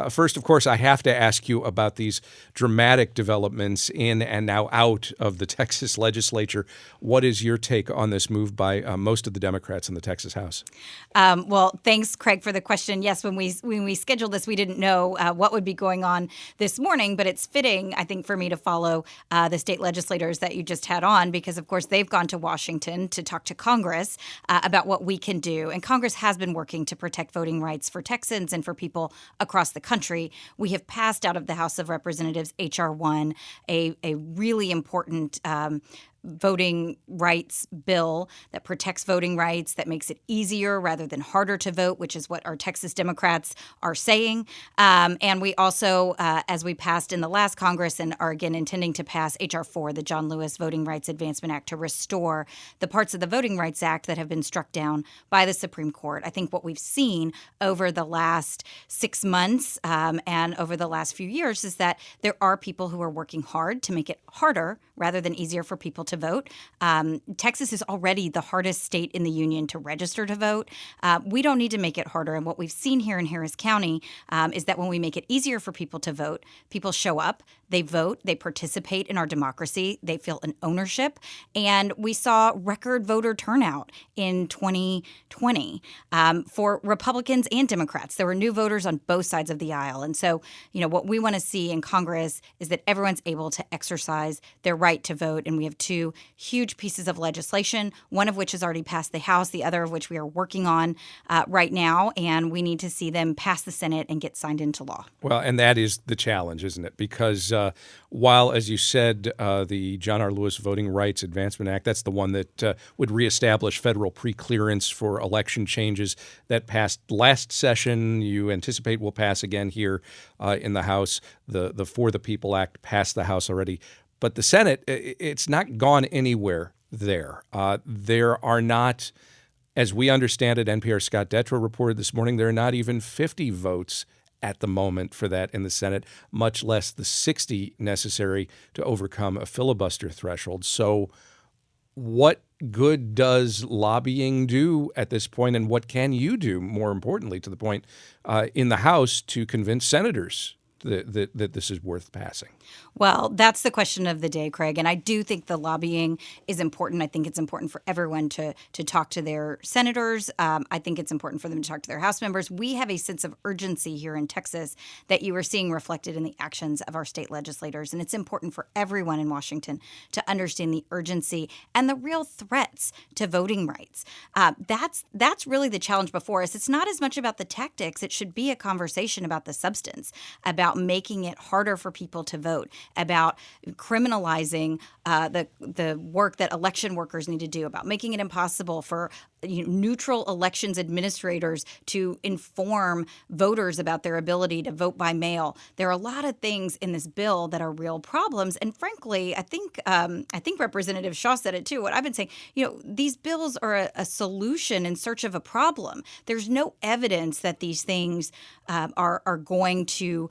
First, of course, I have to ask you about these dramatic developments in and now out of the Texas legislature. What is your take on this move by most of the Democrats in the Texas House? Well, thanks, Craig, for the question. Yes, when we scheduled this, we didn't know what would be going on this morning, but it's fitting, I think, for me to follow the state legislators that you just had on because, of course, they've gone to Washington to talk to Congress about what we can do. And Congress has been working to protect voting rights for Texans and for people across the country. We have passed out of the House of Representatives H.R. 1, a really important voting rights bill that protects voting rights, that makes it easier rather than harder to vote, which is what our Texas Democrats are saying. And we also, as we passed in the last Congress and are again intending to pass H.R. 4, the John Lewis Voting Rights Advancement Act, to restore the parts of the Voting Rights Act that have been struck down by the Supreme Court. I think what we've seen over the last 6 months and over the last few years is that there are people who are working hard to make it harder rather than easier for people to vote. Texas is already the hardest state in the union to register to vote. We don't need to make it harder. And what we've seen here in Harris County is that when we make it easier for people to vote, people show up, they vote, they participate in our democracy, they feel an ownership. And we saw record voter turnout in 2020 for Republicans and Democrats. There were new voters on both sides of the aisle. And so, what we want to see in Congress is that everyone's able to exercise their right to vote. And we have two huge pieces of legislation, one of which has already passed the House, the other of which we are working on right now. And we need to see them pass the Senate and get signed into law. Well, and that is the challenge, isn't it? Because while, as you said, the John R. Lewis Voting Rights Advancement Act, that's the one that would reestablish federal preclearance for election changes that passed last session. You anticipate will pass again here in the House. The For the People Act passed the House already. But the Senate, it's not gone anywhere there. There are not, as we understand it, NPR's Scott Detrow reported this morning, there are not even 50 votes at the moment for that in the Senate, much less the 60 necessary to overcome a filibuster threshold. So what good does lobbying do at this point, and what can you do, more importantly, to the point, in the House to convince senators that this is worth passing? Well, that's the question of the day, Craig. And I do think the lobbying is important. I think it's important for everyone to talk to their senators. I think it's important for them to talk to their House members. We have a sense of urgency here in Texas that you are seeing reflected in the actions of our state legislators. And it's important for everyone in Washington to understand the urgency and the real threats to voting rights. That's really the challenge before us. It's not as much about the tactics. It should be a conversation about the substance, about making it harder for people to vote, about criminalizing the work that election workers need to do, about making it impossible for neutral elections administrators to inform voters about their ability to vote by mail. There are a lot of things in this bill that are real problems. And frankly, I think Representative Shaw said it too. What I've been saying, these bills are a solution in search of a problem. There's no evidence that these things are going to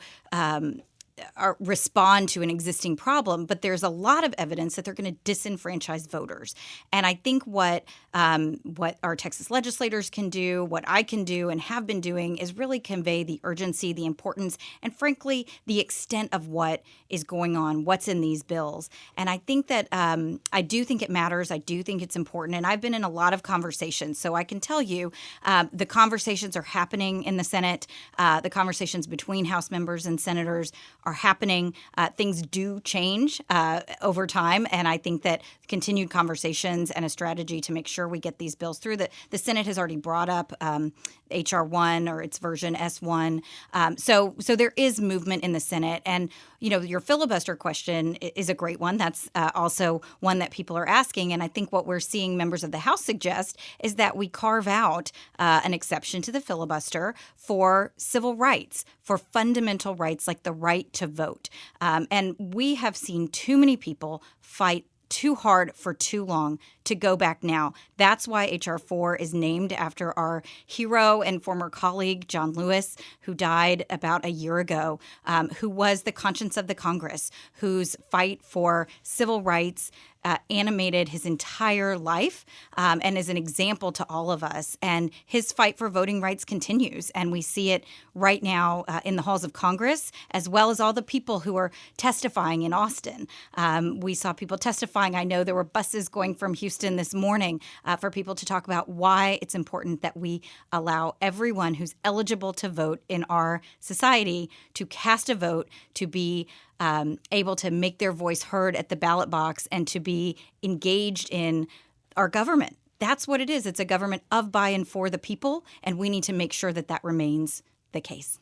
respond to an existing problem, but there's a lot of evidence that they're going to disenfranchise voters. And I think what our Texas legislators can do, what I can do and have been doing, is really convey the urgency, the importance, and frankly, the extent of what is going on, what's in these bills. And I think that I do think it matters. I do think it's important. And I've been in a lot of conversations. So I can tell you the conversations are happening in the Senate. The conversations between House members and senators are happening. Things do change over time. And I think that continued conversations and a strategy to make sure we get these bills through. The Senate has already brought up H.R. 1 or its version S1. So there is movement in the Senate. And, your filibuster question is a great one. That's also one that people are asking. And I think what we're seeing members of the House suggest is that we carve out an exception to the filibuster for civil rights, for fundamental rights like the right to vote. And we have seen too many people fight too hard for too long to go back now. That's why H.R. 4 is named after our hero and former colleague, John Lewis, who died about a year ago, who was the conscience of the Congress, whose fight for civil rights animated his entire life and is an example to all of us. And his fight for voting rights continues. And we see it right now in the halls of Congress, as well as all the people who are testifying in Austin. We saw people testifying. I know there were buses going from Houston this morning for people to talk about why it's important that we allow everyone who's eligible to vote in our society to cast a vote, to be able to make their voice heard at the ballot box, and to be engaged in our government. That's what it is. It's a government of, by, and for the people, and we need to make sure that that remains the case.